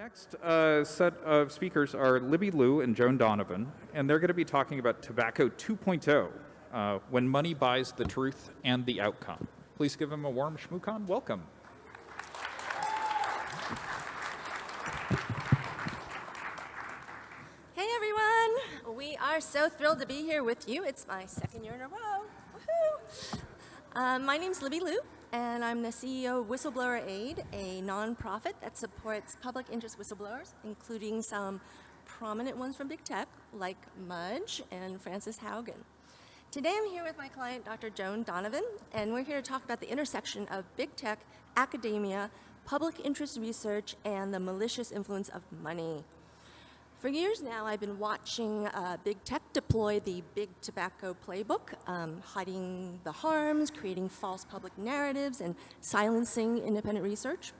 Next set of speakers are LibbyLiu and JoanDonovan, and they're going to be talking about Tobacco 2.0, when money buys the truth and the outcome. Please give them a warm ShmooCon welcome. Hey everyone, we are so thrilled to be here with you. It's my second year in a row. Woohoo! My name's LibbyLiu, and I'm the CEO of Whistleblower Aid, a nonprofit that supports public interest whistleblowers, including some prominent ones from big tech, like Mudge and Frances Haugen. Today I'm here with my client, Dr. JoanDonovan, and we're here to talk about the intersection of big tech, academia, public interest research, and the malicious influence of money. For years now, I've been watching big tech deploy the big tobacco playbook, hiding the harms, creating false public narratives, and silencing independent research.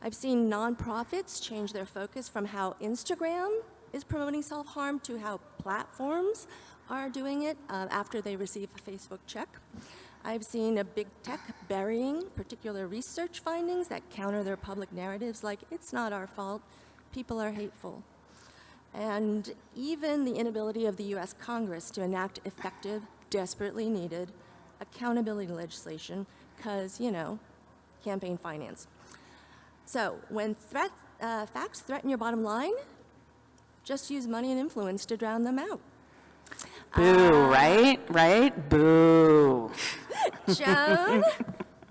I've seen nonprofits change their focus from how Instagram is promoting self-harm to how platforms are doing it after they receive a Facebook check. I've seen a big tech burying particular research findings that counter their public narratives like, it's not our fault, people are hateful. And even the inability of the US Congress to enact effective, desperately needed accountability legislation because, you know, campaign finance. So when facts threaten your bottom line, just use money and influence to drown them out. Boo, right? Boo. Joan,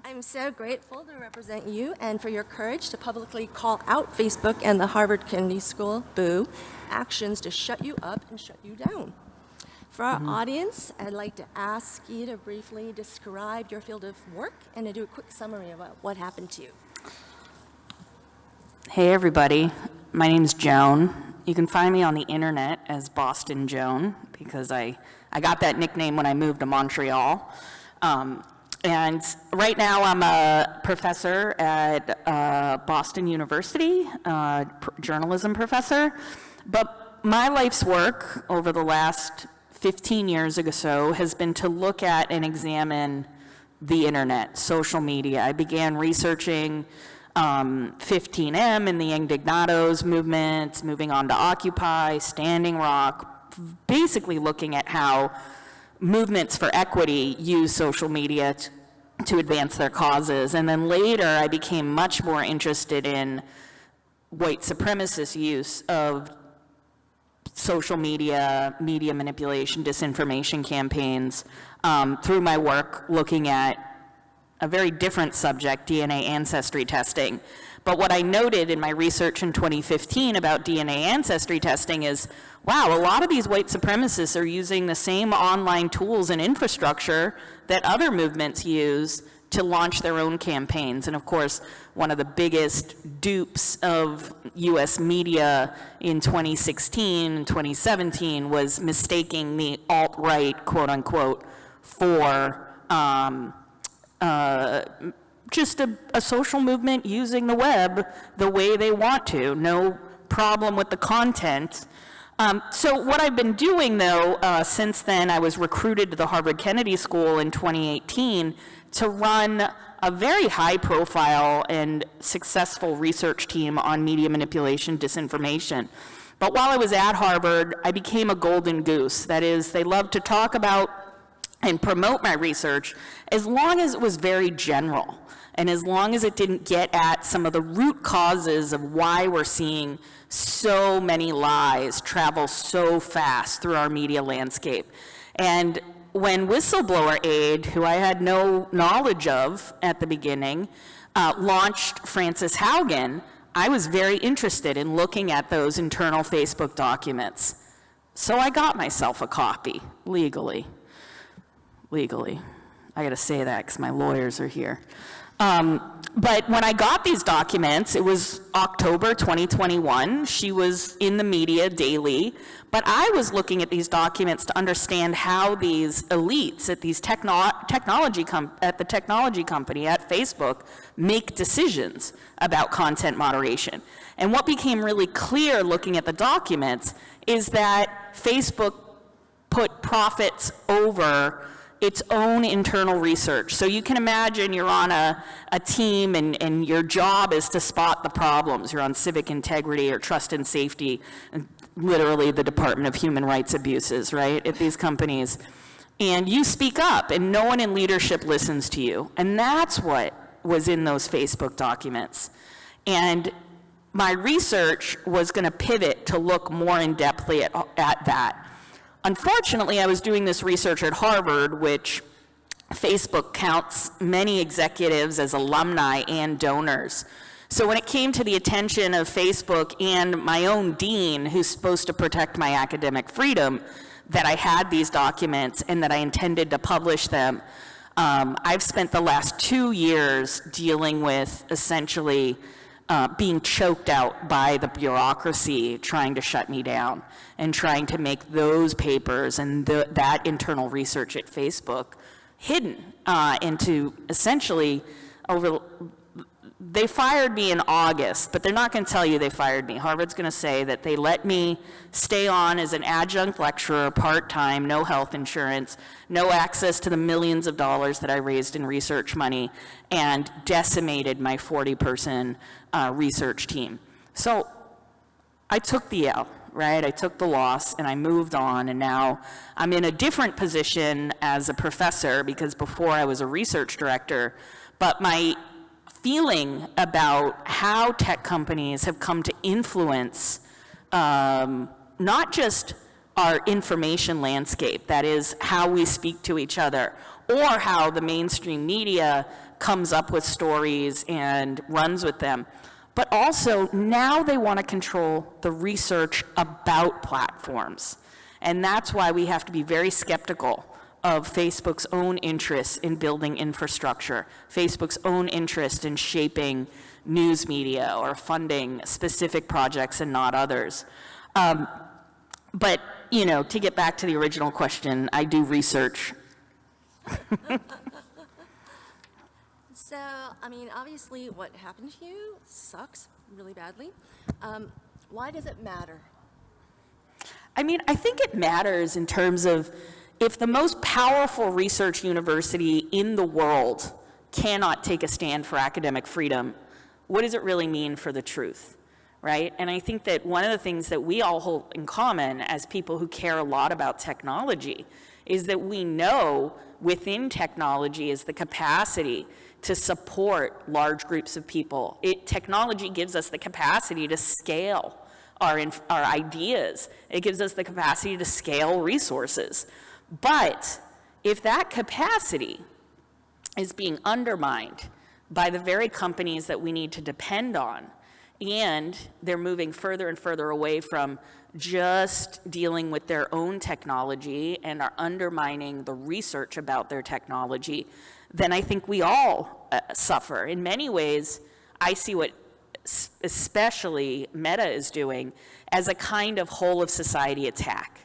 I'm so grateful to represent you and for your courage to publicly call out Facebook and the Harvard Kennedy School, boo, actions to shut you up and shut you down. For our audience, I'd like to ask you to briefly describe your field of work and to do a quick summary about what happened to you. Hey everybody, my name's Joan. You can find me on the internet as Boston Joan because I got that nickname when I moved to Montreal. And right now I'm a professor at Boston University, journalism professor. But my life's work over the last 15 years or so has been to look at and examine the internet, social media. I began researching 15M and the Indignados movement, moving on to Occupy, Standing Rock, basically looking at how movements for equity use social media to advance their causes. And then later I became much more interested in white supremacist use of social media, media manipulation, disinformation campaigns through my work looking at a very different subject, DNA ancestry testing. But what I noted in my research in 2015 about DNA ancestry testing is, wow, a lot of these white supremacists are using the same online tools and infrastructure that other movements use to launch their own campaigns. And of course, one of the biggest dupes of US media in 2016 and 2017 was mistaking the alt-right, quote unquote, for just a social movement using the web the way they want to. No problem with the content. So what I've been doing, though, since then, I was recruited to the Harvard Kennedy School in 2018 to run a very high-profile and successful research team on media manipulation, disinformation. But while I was at Harvard, I became a golden goose. That is, they loved to talk about and promote my research as long as it was very general and as long as it didn't get at some of the root causes of why we're seeing so many lies travel so fast through our media landscape. And when Whistleblower Aid, who I had no knowledge of at the beginning, launched Frances Haugen, I was very interested in looking at those internal Facebook documents. So I got myself a copy, legally. I gotta say that because my lawyers are here. But when I got these documents, it was October 2021. She was in the media daily, but I was looking at these documents to understand how these elites at these technology company at Facebook make decisions about content moderation. And what became really clear looking at the documents is that Facebook put profits over its own internal research. So you can imagine you're on a team and your job is to spot the problems. You're on civic integrity or trust and safety, and literally the Department of Human Rights abuses, right, at these companies. And you speak up, and no one in leadership listens to you. And that's what was in those Facebook documents. And my research was going to pivot to look more in-depthly at that. Unfortunately, I was doing this research at Harvard, which Facebook counts many executives as alumni and donors. So when it came to the attention of Facebook and my own dean, who's supposed to protect my academic freedom, that I had these documents and that I intended to publish them, I've spent the last 2 years dealing with essentially being choked out by the bureaucracy trying to shut me down and trying to make those papers and that internal research at Facebook hidden into essentially they fired me in August, but they're not going to tell you they fired me. Harvard's going to say that they let me stay on as an adjunct lecturer, part-time, no health insurance, no access to the millions of dollars that I raised in research money, and decimated my 40-person research team. So I took the L, right? I took the loss, and I moved on, and now I'm in a different position as a professor, because before I was a research director, but my feeling about how tech companies have come to influence not just our information landscape, that is how we speak to each other, or how the mainstream media comes up with stories and runs with them, but also now they want to control the research about platforms. And that's why we have to be very skeptical of Facebook's own interest in building infrastructure, Facebook's own interest in shaping news media or funding specific projects and not others. But, you know, to get back to the original question, I do research. So, I mean, obviously what happened to you sucks really badly. Why does it matter? I mean, I think it matters in terms of if the most powerful research university in the world cannot take a stand for academic freedom, what does it really mean for the truth, right? And I think that one of the things that we all hold in common as people who care a lot about technology is that we know within technology is the capacity to support large groups of people. Technology gives us the capacity to scale our ideas. It gives us the capacity to scale resources. But if that capacity is being undermined by the very companies that we need to depend on, and they're moving further and further away from just dealing with their own technology and are undermining the research about their technology, then I think we all suffer. In many ways, I see what especially Meta is doing as a kind of whole of society attack.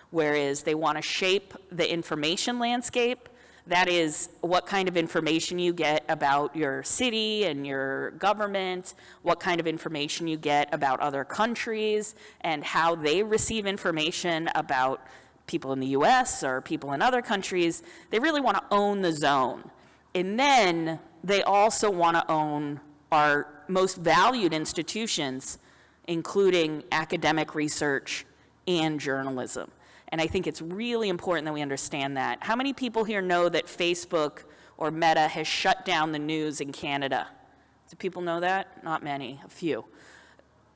Whereas they want to shape the information landscape, that is what kind of information you get about your city and your government, what kind of information you get about other countries, and how they receive information about people in the US or people in other countries. They really want to own the zone. And then they also want to own our most valued institutions, including academic research and journalism. And I think it's really important that we understand that. How many people here know that Facebook or Meta has shut down the news in Canada? Do people know that? Not many, a few.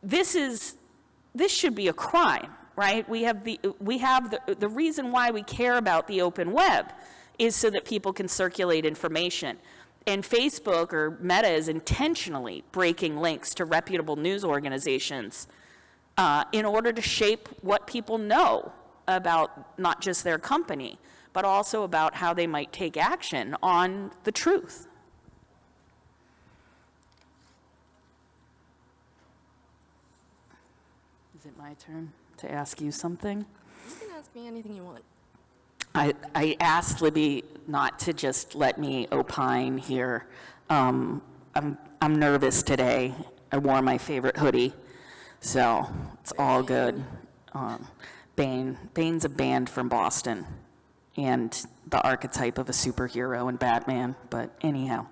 This should be a crime, right? The reason why we care about the open web is so that people can circulate information. And Facebook or Meta is intentionally breaking links to reputable news organizations in order to shape what people know about not just their company, but also about how they might take action on the truth. Is it my turn to ask you something? You can ask me anything you want. I asked Libby not to just let me opine here. I'm nervous today. I wore my favorite hoodie, so it's all good. Bane's a band from Boston. and the archetype of a superhero in Batman, but anyhow.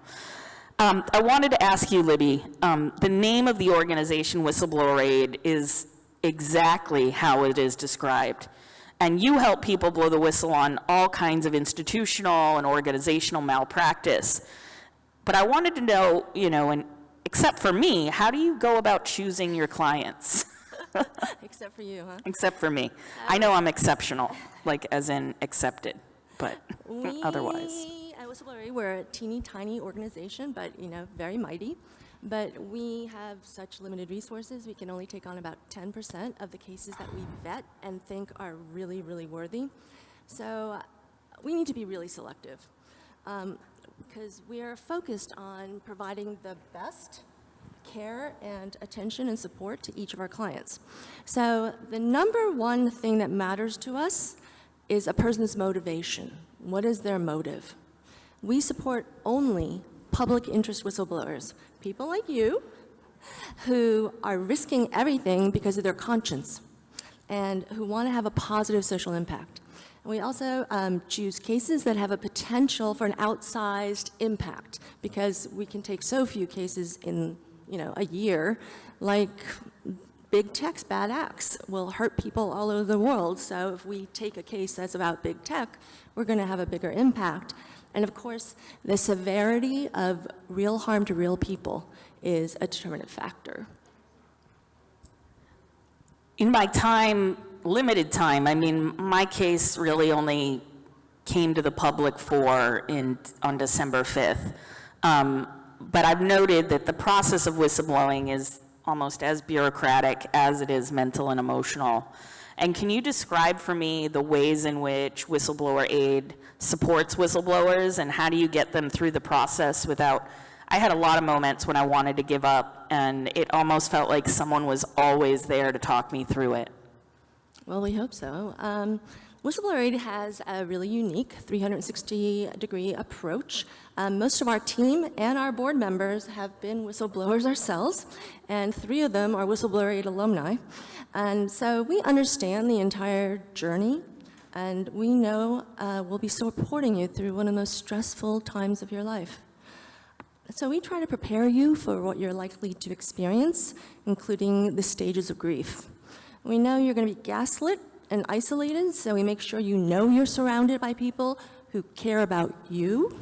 I wanted to ask you, Libby, the name of the organization, Whistleblower Aid, is exactly how it is described. And you help people blow the whistle on all kinds of institutional and organizational malpractice. But I wanted to know, and except for me, how do you go about choosing your clients? Except for you, huh? Except for me. I know I'm exceptional, like as in accepted, but otherwise. At Whistleblower Aid, we're a teeny tiny organization, but very mighty. But we have such limited resources, we can only take on about 10% of the cases that we vet and think are really, really worthy. So we need to be really selective because we are focused on providing the best care and attention and support to each of our clients. So the number one thing that matters to us is a person's motivation. What is their motive? We support only public interest whistleblowers, people like you, who are risking everything because of their conscience and who want to have a positive social impact. And we also choose cases that have a potential for an outsized impact because we can take so few cases in a year, like big tech's bad acts will hurt people all over the world. So if we take a case that's about big tech, we're going to have a bigger impact. And of course, the severity of real harm to real people is a determinant factor. In my time, limited time, my case really only came to the public on December 5th. But I've noted that the process of whistleblowing is almost as bureaucratic as it is mental and emotional. And can you describe for me the ways in which Whistleblower Aid supports whistleblowers, and how do you get them through the process without, I had a lot of moments when I wanted to give up, and it almost felt like someone was always there to talk me through it. Well, we hope so. Whistleblower Aid has a really unique 360-degree approach. Most of our team and our board members have been whistleblowers ourselves, and 3 of them are Whistleblower Aid alumni. And so we understand the entire journey, and we know we'll be supporting you through one of the most stressful times of your life. So we try to prepare you for what you're likely to experience, including the stages of grief. We know you're going to be gaslit and isolated, so we make sure you know you're surrounded by people who care about you.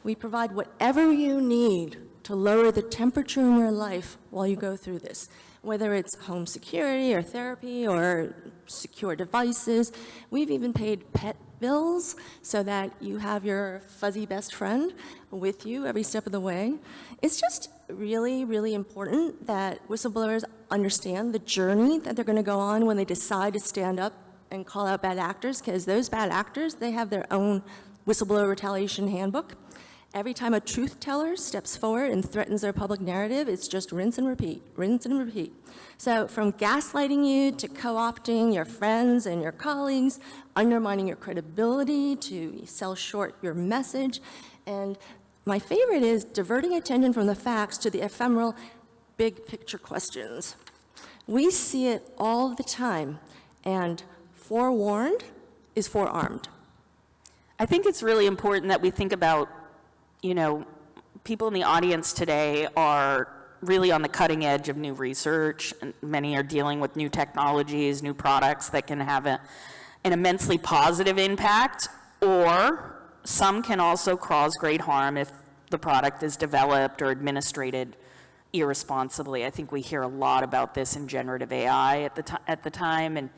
We provide whatever you need to lower the temperature in your life while you go through this, whether it's home security or therapy or secure devices. We've even paid pet bills so that you have your fuzzy best friend with you every step of the way. It's just really, really important that whistleblowers understand the journey that they're going to go on when they decide to stand up and call out bad actors, because those bad actors, they have their own whistleblower retaliation handbook. Every time a truth teller steps forward and threatens their public narrative, it's just rinse and repeat, rinse and repeat. So from gaslighting you to co-opting your friends and your colleagues, undermining your credibility to sell short your message, and my favorite is diverting attention from the facts to the ephemeral big picture questions. We see it all the time, and forewarned is forearmed. I think it's really important that we think about, people in the audience today are really on the cutting edge of new research, and many are dealing with new technologies, new products that can have an immensely positive impact, or some can also cause great harm if the product is developed or administrated irresponsibly. I think we hear a lot about this in generative AI at the time, and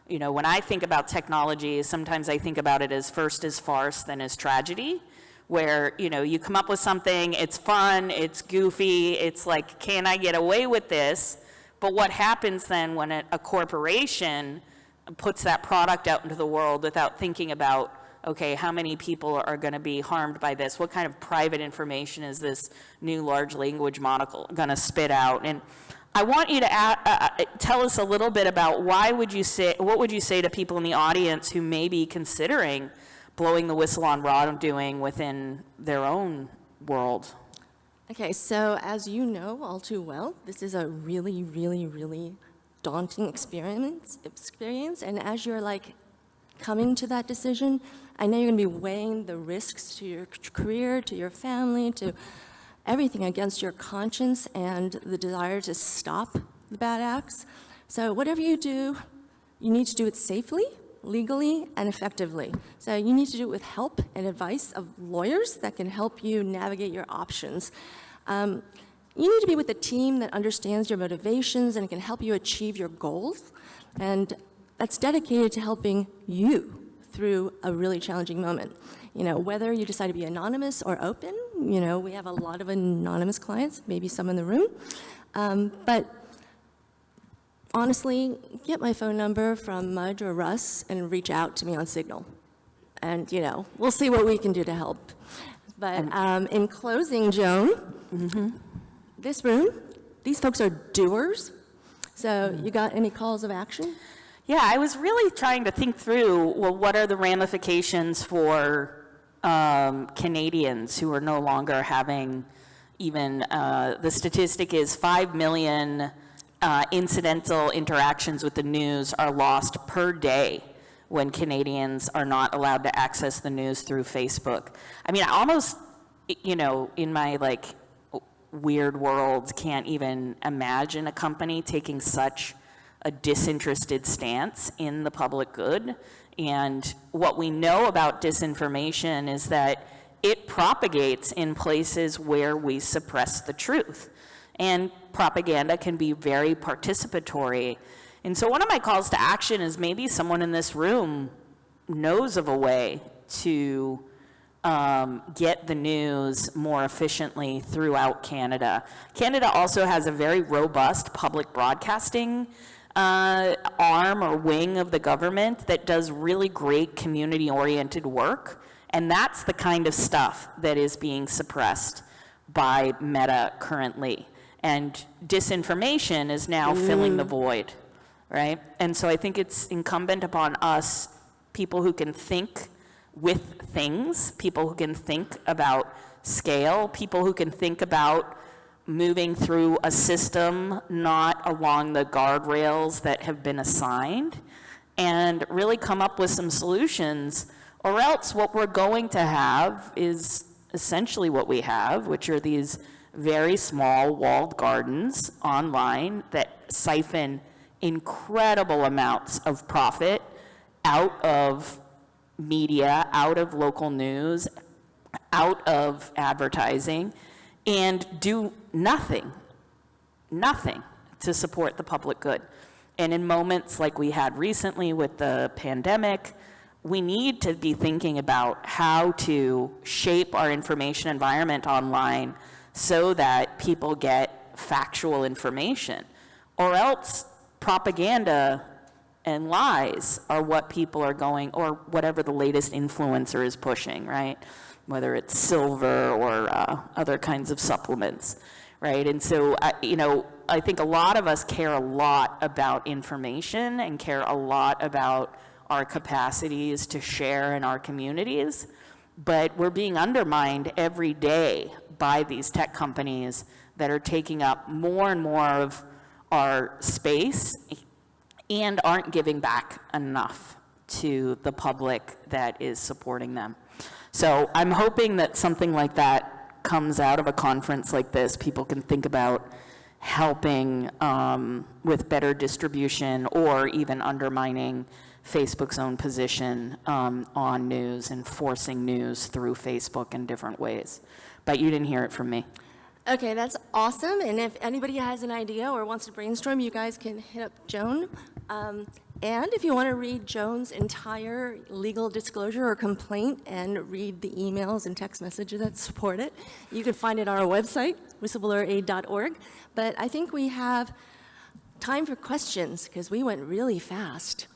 when I think about technology, sometimes I think about it as first as farce, then as tragedy, where you come up with something, it's fun, it's goofy, it's like, can I get away with this? But what happens then when a corporation puts that product out into the world without thinking about, okay, how many people are going to be harmed by this? What kind of private information is this new large language model going to spit out? And I want you to tell us a little bit about what would you say to people in the audience who may be considering blowing the whistle on wrongdoing within their own world? Okay, so as you know all too well, this is a really, really, really daunting experience, and as you're coming to that decision. I know you're going to be weighing the risks to your career, to your family, to everything against your conscience and the desire to stop the bad acts. So whatever you do, you need to do it safely, legally, and effectively. So you need to do it with help and advice of lawyers that can help you navigate your options. You need to be with a team that understands your motivations and can help you achieve your goals, and that's dedicated to helping you through a really challenging moment. You know, whether you decide to be anonymous or open, you know, we have a lot of anonymous clients, maybe some in the room, but honestly, get my phone number from Mudge or Russ and reach out to me on Signal. And, you know, we'll see what we can do to help. But in closing, Joan, this room, these folks are doers. So you got any calls of action? Yeah, I was really trying to think through, well, what are the ramifications for Canadians who are no longer having even, the statistic is 5 million incidental interactions with the news are lost per day when Canadians are not allowed to access the news through Facebook. I mean, I almost, you know, in my like weird world, can't even imagine a company taking such a disinterested stance in the public good. And what we know about disinformation is that it propagates in places where we suppress the truth. And propaganda can be very participatory. And so one of my calls to action is maybe someone in this room knows of a way to get the news more efficiently throughout Canada. Canada also has a very robust public broadcasting arm or wing of the government that does really great community-oriented work, and that's the kind of stuff that is being suppressed by Meta currently. And disinformation is now filling the void, right? And so I think it's incumbent upon us, people who can think with things, people who can think about scale, people who can think about moving through a system not along the guardrails that have been assigned, and really come up with some solutions, or else what we're going to have is essentially what we have, which are these very small walled gardens online that siphon incredible amounts of profit out of media, out of local news, out of advertising, and do nothing to support the public good. And in moments like we had recently with the pandemic, we need to be thinking about how to shape our information environment online so that people get factual information, or else propaganda and lies are what people are going, or whatever the latest influencer is pushing, right? Whether it's silver or other kinds of supplements, right? And so, you know, I think a lot of us care a lot about information and care a lot about our capacities to share in our communities, but we're being undermined every day by these tech companies that are taking up more and more of our space and aren't giving back enough to the public that is supporting them. So I'm hoping that something like that comes out of a conference like this. People can think about helping with better distribution, or even undermining Facebook's own position on news and forcing news through Facebook in different ways. But you didn't hear it from me. Okay, that's awesome. And if anybody has an idea or wants to brainstorm, you guys can hit up Joan. And if you want to read Joan's entire legal disclosure or complaint and read the emails and text messages that support it, you can find it on our website, whistlebloweraid.org. But I think we have time for questions because we went really fast.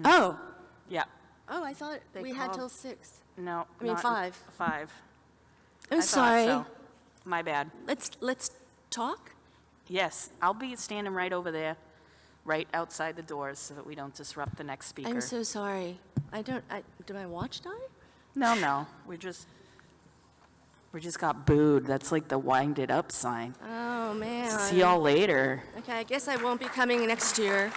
Oh. Yeah. Oh, I thought They we had called- till 6. No. I mean, not 5. 5. I'm I thought sorry. so. My bad. Let's talk. Yes, I'll be standing right over there. right outside the doors so that we don't disrupt the next speaker. I'm so sorry. Did my watch die? No, we just got booed. That's like the wind it up sign. Oh, man. See y'all later. Okay, I guess I won't be coming next year.